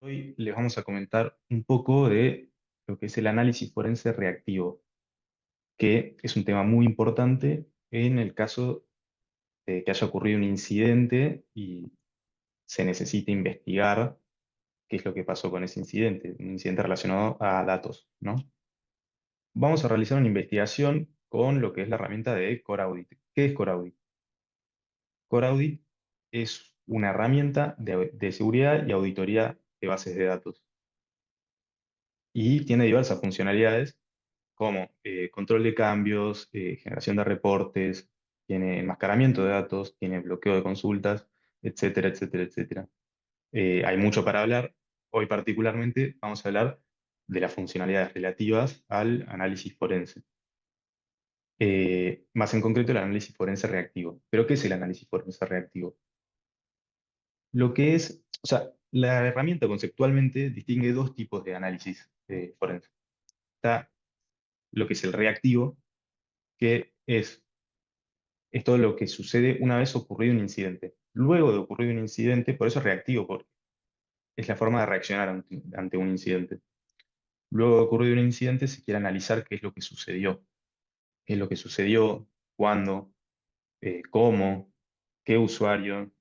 Hoy les vamos a comentar un poco de lo que es el análisis forense reactivo, que es un tema muy importante en el caso de que haya ocurrido un incidente y se necesite investigar qué es lo que pasó con ese incidente, un incidente relacionado a datos, ¿no? Vamos a realizar una investigación con lo que es la herramienta de Core Audit. ¿Qué es Core Audit? Core Audit es una herramienta de seguridad y auditoría de bases de datos y tiene diversas funcionalidades como control de cambios, generación de reportes, tiene enmascaramiento de datos, tiene bloqueo de consultas, etcétera, etcétera, etcétera. Hay mucho para hablar. Hoy particularmente vamos a hablar de las funcionalidades relativas al análisis forense. Más en concreto el análisis forense reactivo. ¿Pero qué es el análisis forense reactivo? Lo que es, o sea, la herramienta conceptualmente distingue dos tipos de análisis forense. Está lo que es el reactivo, que es todo lo que sucede una vez ocurrido un incidente. Luego de ocurrido un incidente, por eso es reactivo, porque es la forma de reaccionar ante un incidente. Luego de ocurrido un incidente, se quiere analizar qué es lo que sucedió, cuándo, cómo, qué usuario,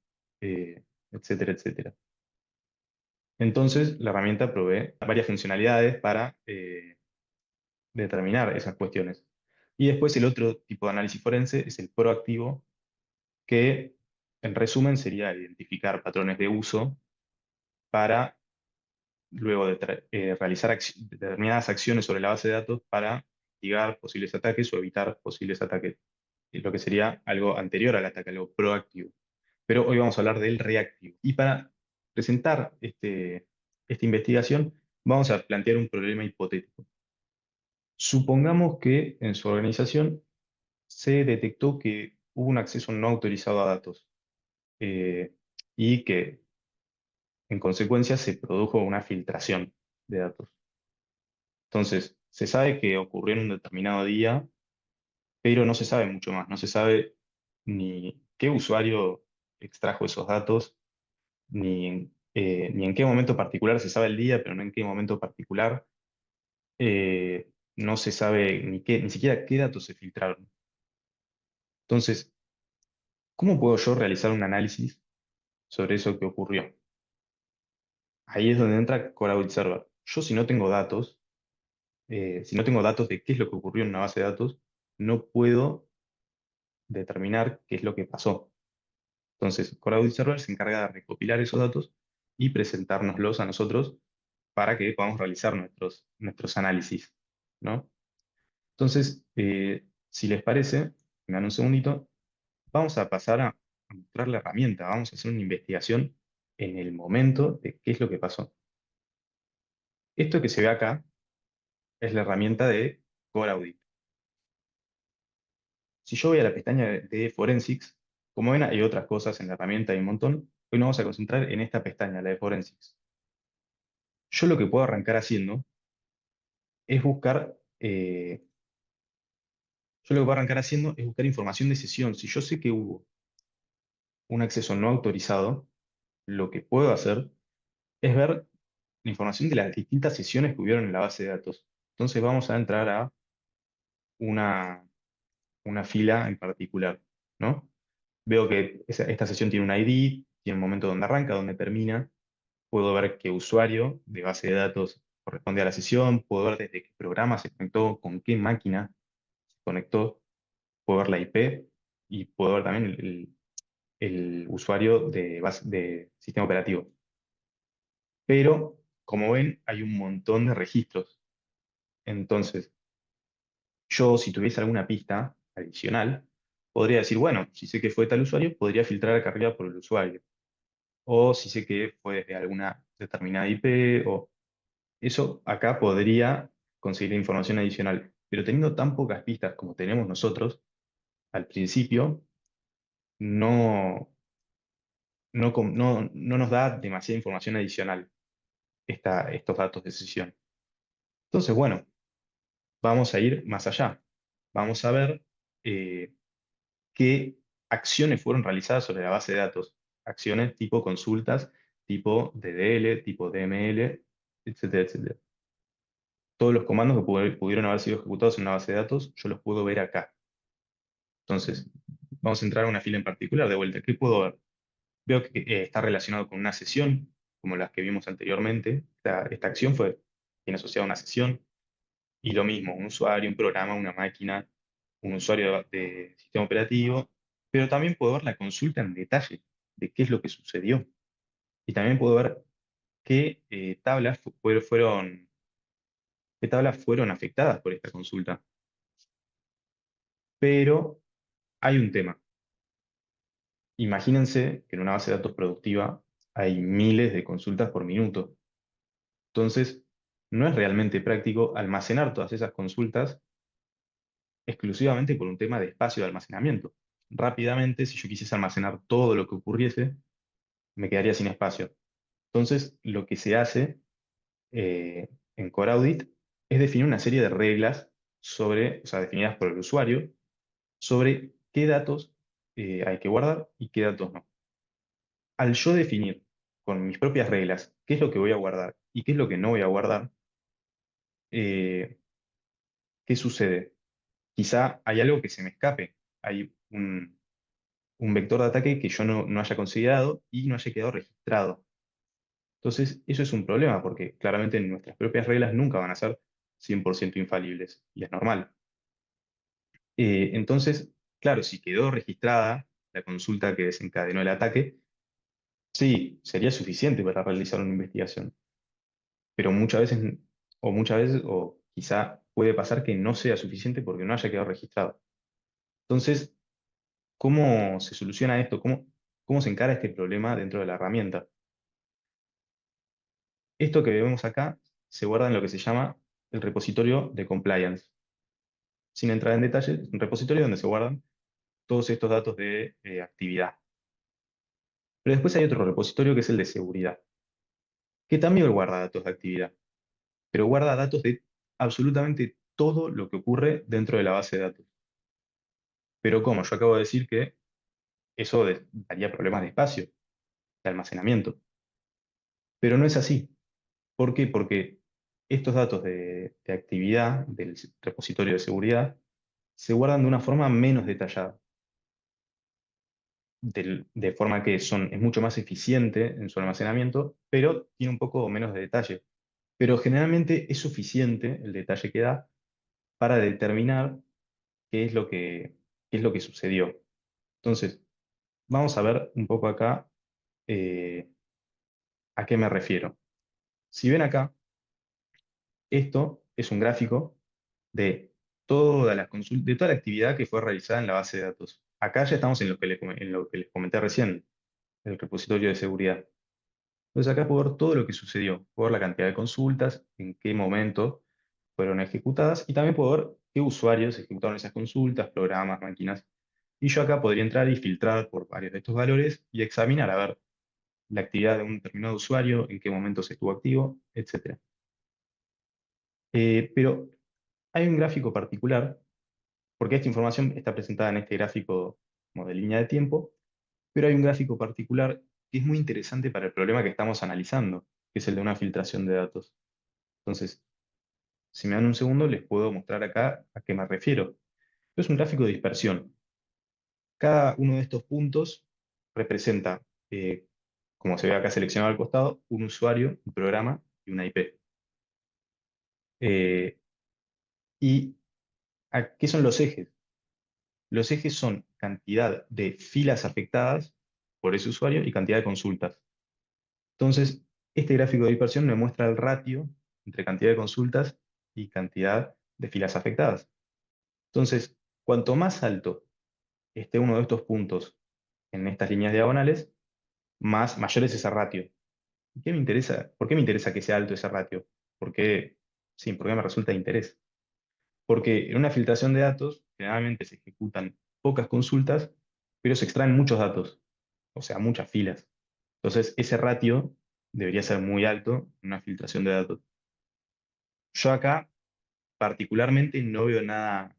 etcétera, etcétera. Entonces, la herramienta provee varias funcionalidades para determinar esas cuestiones. Y después el otro tipo de análisis forense es el proactivo, que en resumen sería identificar patrones de uso para luego de realizar determinadas acciones sobre la base de datos para mitigar posibles ataques o evitar posibles ataques, lo que sería algo anterior al ataque, algo proactivo. Pero hoy vamos a hablar del reactivo. Y para presentar esta investigación, vamos a plantear un problema hipotético. Supongamos que en su organización se detectó que hubo un acceso no autorizado a datos eh, y que en consecuencia se produjo una filtración de datos. Entonces, se sabe que ocurrió en un determinado día, pero no se sabe mucho más. No se sabe ni qué usuario extrajo esos datos, ni en qué momento particular se sabe el día, pero no en qué momento particular. No se sabe ni siquiera qué datos se filtraron. Entonces, ¿cómo puedo yo realizar un análisis sobre eso que ocurrió? Ahí es donde entra Core Audit Server. Yo si no tengo datos, si no tengo datos de qué es lo que ocurrió en una base de datos, no puedo determinar qué es lo que pasó. Entonces, Core Audit Server se encarga de recopilar esos datos y presentárnoslos a nosotros para que podamos realizar nuestros análisis, ¿no? Entonces, si les parece, me dan un segundito, vamos a pasar a mostrar la herramienta, vamos a hacer una investigación en el momento de qué es lo que pasó. Esto que se ve acá es la herramienta de Core Audit. Si yo voy a la pestaña de Forensics, como ven, hay otras cosas en la herramienta, hay un montón. Hoy nos vamos a concentrar en esta pestaña, la de Forensics. Yo lo que puedo arrancar haciendo es buscar, yo lo que puedo arrancar haciendo es buscar información de sesión. Si yo sé que hubo un acceso no autorizado, lo que puedo hacer es ver la información de las distintas sesiones que hubieron en la base de datos. Entonces vamos a entrar a una, una fila en particular, ¿no? Veo que esta sesión tiene un ID, tiene un momento donde arranca, donde termina. Puedo ver qué usuario de base de datos corresponde a la sesión. Puedo ver desde qué programa se conectó, con qué máquina se conectó. Puedo ver la IP y puedo ver también el usuario de sistema operativo. Pero, como ven, hay un montón de registros. Entonces, yo, si tuviese alguna pista adicional, podría decir, bueno, si sé que fue tal usuario, podría filtrar acá arriba por el usuario. O si sé que fue desde alguna determinada IP, o eso acá podría conseguir información adicional. Pero teniendo tan pocas pistas como tenemos nosotros, al principio, no, no nos da demasiada información adicional estos datos de sesión. Entonces, bueno, vamos a ir más allá. Vamos a ver eh, qué acciones fueron realizadas sobre la base de datos. Acciones tipo consultas tipo DDL, tipo DML, etcétera, etcétera. Todos los comandos que pudieron haber sido ejecutados en una base de datos, yo los puedo ver acá. Entonces, vamos a entrar a una fila en particular de vuelta. ¿Qué puedo ver? Veo que está relacionado con una sesión, como las que vimos anteriormente. Esta acción tiene asociada a una sesión. Y lo mismo, un usuario, un programa, una máquina, un usuario de sistema operativo. Pero también puedo ver la consulta en detalle de qué es lo que sucedió. Y también puedo ver qué qué tablas fueron afectadas por esta consulta. Pero hay un tema. Imagínense que en una base de datos productiva hay miles de consultas por minuto. Entonces, no es realmente práctico almacenar todas esas consultas exclusivamente por un tema de espacio de almacenamiento. Rápidamente, si yo quisiese almacenar todo lo que ocurriese, me quedaría sin espacio. Entonces, lo que se hace en Core Audit es definir una serie de reglas o sea, definidas por el usuario, sobre qué datos hay que guardar y qué datos no. Al yo definir con mis propias reglas qué es lo que voy a guardar y qué es lo que no voy a guardar, eh, ¿qué sucede? Quizá hay algo que se me escape. Hay un vector de ataque que yo no haya considerado y no haya quedado registrado. Entonces, eso es un problema porque claramente nuestras propias reglas nunca van a ser 100% infalibles y es normal. Entonces, claro, si quedó registrada la consulta que desencadenó el ataque, sí, sería suficiente para realizar una investigación, pero muchas veces, o quizá puede pasar que no sea suficiente porque no haya quedado registrado. Entonces, ¿cómo se soluciona esto? ¿Cómo se encara este problema dentro de la herramienta? Esto que vemos acá se guarda en lo que se llama el repositorio de compliance. Sin entrar en detalle, es un repositorio donde se guardan todos estos datos de actividad. Pero después hay otro repositorio que es el de seguridad, que también guarda datos de actividad, pero guarda datos de absolutamente todo lo que ocurre dentro de la base de datos. Pero como yo acabo de decir que eso daría problemas de espacio, de almacenamiento. Pero no es así. ¿Por qué? Porque estos datos de actividad del repositorio de seguridad se guardan de una forma menos detallada, de forma que es mucho más eficiente en su almacenamiento, pero tiene un poco menos de detalle. Pero generalmente es suficiente el detalle que da para determinar qué es lo que sucedió. Entonces, vamos a ver un poco acá eh, a qué me refiero. Si ven acá, esto es un gráfico de de toda la actividad que fue realizada en la base de datos. Acá ya estamos en en lo que les comenté recién, el repositorio de seguridad. Entonces acá puedo ver todo lo que sucedió, puedo ver la cantidad de consultas, en qué momento fueron ejecutadas, y también puedo ver qué usuarios ejecutaron esas consultas, programas, máquinas. Y yo acá podría entrar y filtrar por varios de estos valores y examinar a ver la actividad de un determinado usuario, en qué momento se estuvo activo, etc. Pero hay un gráfico particular, porque esta información está presentada en este gráfico como de línea de tiempo, pero hay un gráfico particular que es muy interesante para el problema que estamos analizando, que es el de una filtración de datos. Entonces, si me dan un segundo, les puedo mostrar acá a qué me refiero. Es un gráfico de dispersión. Cada uno de estos puntos representa, como se ve acá seleccionado al costado, un usuario, un programa y una IP. Eh, ¿Y qué son los ejes? Los ejes son cantidad de filas afectadas por ese usuario y cantidad de consultas. Entonces, este gráfico de dispersión me muestra el ratio entre cantidad de consultas y cantidad de filas afectadas. Entonces, cuanto más alto esté uno de estos puntos en estas líneas diagonales, mayor es ese ratio. ¿Y qué me interesa? ¿Por qué me interesa que sea alto ese ratio? Sí, porque me resulta de interés. Porque en una filtración de datos, generalmente se ejecutan pocas consultas, pero se extraen muchos datos, o sea, muchas filas. Entonces, ese ratio debería ser muy alto en una filtración de datos. Yo acá, particularmente, no veo nada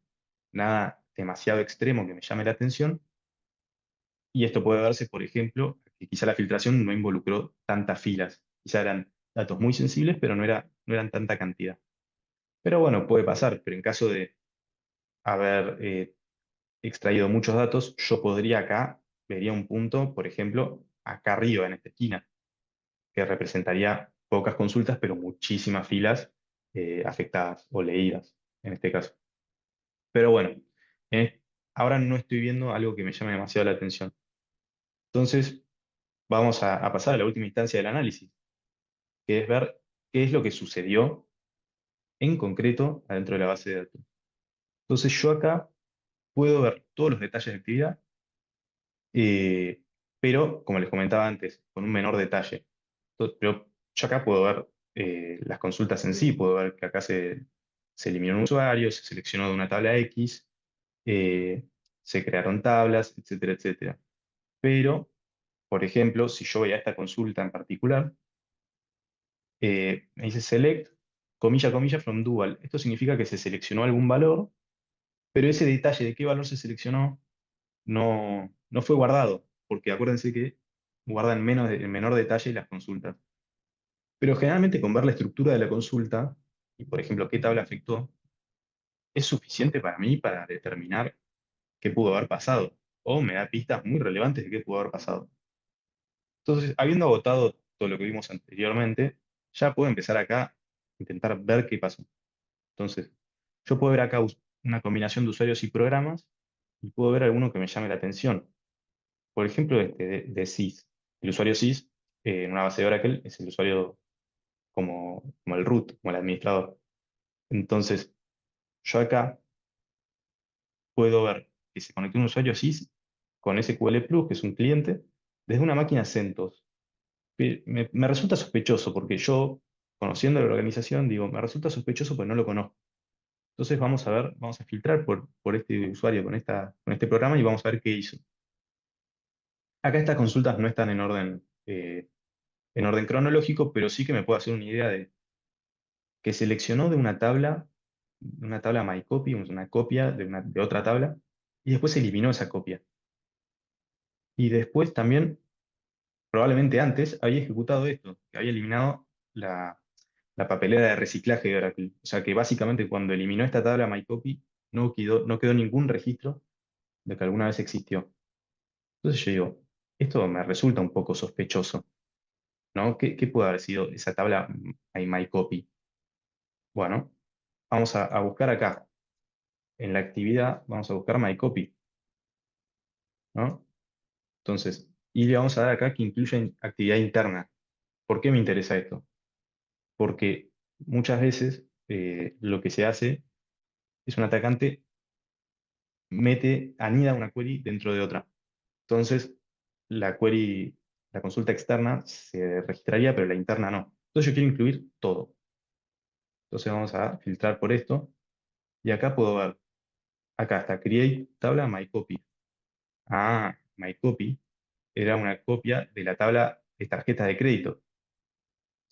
demasiado extremo que me llame la atención, y esto puede darse, por ejemplo, que quizá la filtración no involucró tantas filas. Quizá eran datos muy sensibles, pero no eran tanta cantidad. Pero bueno, puede pasar, pero en caso de haber extraído muchos datos, yo podría acá, vería un punto, por ejemplo, acá arriba, en esta esquina, que representaría pocas consultas, pero muchísimas filas afectadas o leídas, en este caso. Pero bueno, eh, ahora no estoy viendo algo que me llame demasiado la atención. Entonces, vamos a pasar a la última instancia del análisis, que es ver qué es lo que sucedió en concreto adentro de la base de datos. Entonces, yo acá puedo ver todos los detalles de actividad, eh, pero, como les comentaba antes, con un menor detalle. Pero yo acá puedo ver las consultas en sí, puedo ver que acá se eliminó un usuario, se seleccionó de una tabla X, eh, se crearon tablas, etcétera, etcétera. Pero, por ejemplo, si yo voy a esta consulta en particular, me dice select, comilla, comilla, from dual. Esto significa que se seleccionó algún valor, pero ese detalle de qué valor se seleccionó no fue guardado, porque acuérdense que guardan en menor detalle las consultas. Pero generalmente con ver la estructura de la consulta, y por ejemplo qué tabla afectó, es suficiente para mí para determinar qué pudo haber pasado, o me da pistas muy relevantes de qué pudo haber pasado. Entonces, habiendo agotado todo lo que vimos anteriormente, ya puedo empezar acá a intentar ver qué pasó. Entonces, yo puedo ver acá una combinación de usuarios y programas, y puedo ver alguno que me llame la atención. Por ejemplo, este de sys. El usuario sys en una base de Oracle es el usuario como el root, como el administrador. Entonces, yo acá puedo ver que se conectó un usuario sys con SQL Plus, que es un cliente, desde una máquina CentOS. Me resulta sospechoso porque yo, conociendo la organización, digo, me resulta sospechoso porque no lo conozco. Entonces vamos a ver, vamos a filtrar por este usuario con este programa y vamos a ver qué hizo. Acá estas consultas no están en orden cronológico, pero sí que me puedo hacer una idea de que seleccionó de una tabla MyCopy, una copia de otra tabla, y después eliminó esa copia. Y después también, probablemente antes, había ejecutado esto, que había eliminado la papelera de reciclaje de Oracle. O sea que básicamente cuando eliminó esta tabla MyCopy, no quedó ningún registro de que alguna vez existió. Entonces yo digo, esto me resulta un poco sospechoso, ¿no? ¿Qué puede haber sido esa tabla MyCopy? Bueno, vamos a buscar acá. En la actividad vamos a buscar MyCopy, ¿no? Entonces, y le vamos a dar acá que incluya actividad interna. ¿Por qué me interesa esto? Porque muchas veces lo que se hace es un atacante anida una query dentro de otra. Entonces, la query, la consulta externa se registraría, pero la interna no. Entonces yo quiero incluir todo. Entonces vamos a filtrar por esto. Y acá puedo ver, acá está create tabla myCopy. Ah, myCopy era una copia de la tabla de tarjetas de crédito.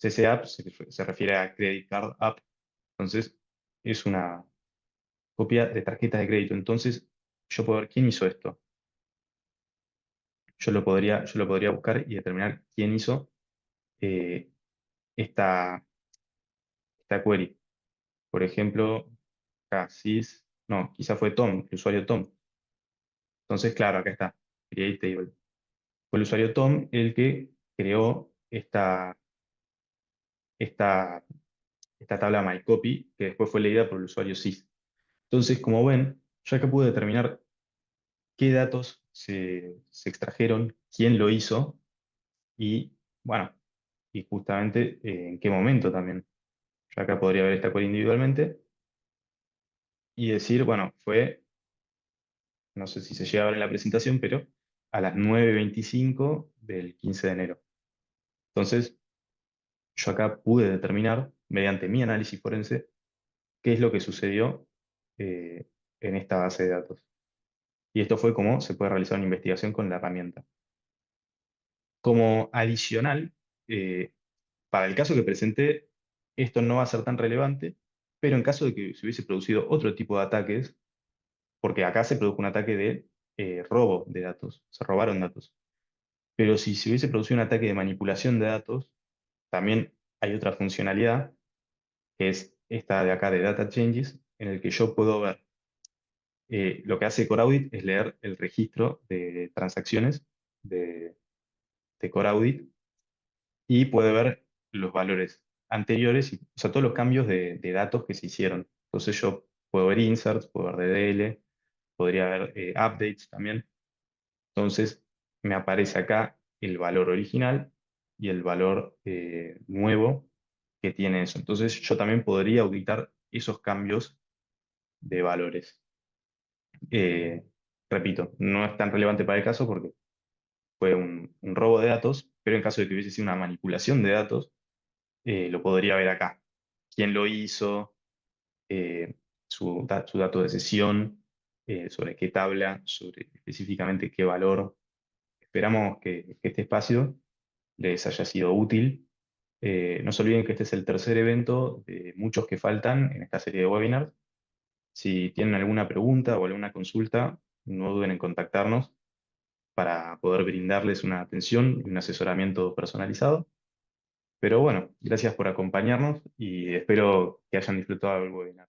CCApp se refiere a Credit Card App. Entonces, es una copia de tarjetas de crédito. Entonces, yo puedo ver quién hizo esto. Yo lo podría buscar y determinar quién hizo eh, esta, esta query. Por ejemplo, acá, no, quizá fue Tom, el usuario Tom. Entonces, claro, acá está, Create Table. Fue el usuario Tom el que creó esta, esta tabla MyCopy, que después fue leída por el usuario sys. Entonces, como ven, yo acá pude determinar qué datos se extrajeron, quién lo hizo y, bueno, y justamente en qué momento también. Yo acá podría ver esta query individualmente y decir, bueno, no sé si se llega a ver en la presentación, pero a las 9:25 del 15 de enero. Entonces, yo acá pude determinar, mediante mi análisis forense, qué es lo que sucedió eh, en esta base de datos. Y esto fue cómo se puede realizar una investigación con la herramienta. Como adicional, eh, para el caso que presenté, esto no va a ser tan relevante, pero en caso de que se hubiese producido otro tipo de ataques, porque acá se produjo un ataque de robo de datos, se robaron datos. Pero si se hubiese producido un ataque de manipulación de datos, también hay otra funcionalidad, que es esta de acá de Data Changes, en el que yo puedo ver, lo que hace Core Audit es leer el registro de transacciones de, de Core Audit y puede ver los valores anteriores, o sea, todos los cambios de datos que se hicieron. Entonces yo puedo ver inserts, puedo ver DDL, podría ver updates también. Entonces me aparece acá el valor original y el valor nuevo que tiene eso. Entonces yo también podría auditar esos cambios de valores. Eh, Repito, no es tan relevante para el caso porque fue un robo de datos, pero en caso de que hubiese sido una manipulación de datos, lo podría ver acá. ¿Quién lo hizo? eh, su dato de sesión, sobre qué tabla, sobre específicamente qué valor. Esperamos que este espacio les haya sido útil. No se olviden que este es el tercer evento de muchos que faltan en esta serie de webinars. Si tienen alguna pregunta o alguna consulta, no duden en contactarnos para poder brindarles una atención y un asesoramiento personalizado. Pero bueno, gracias por acompañarnos y espero que hayan disfrutado del webinar.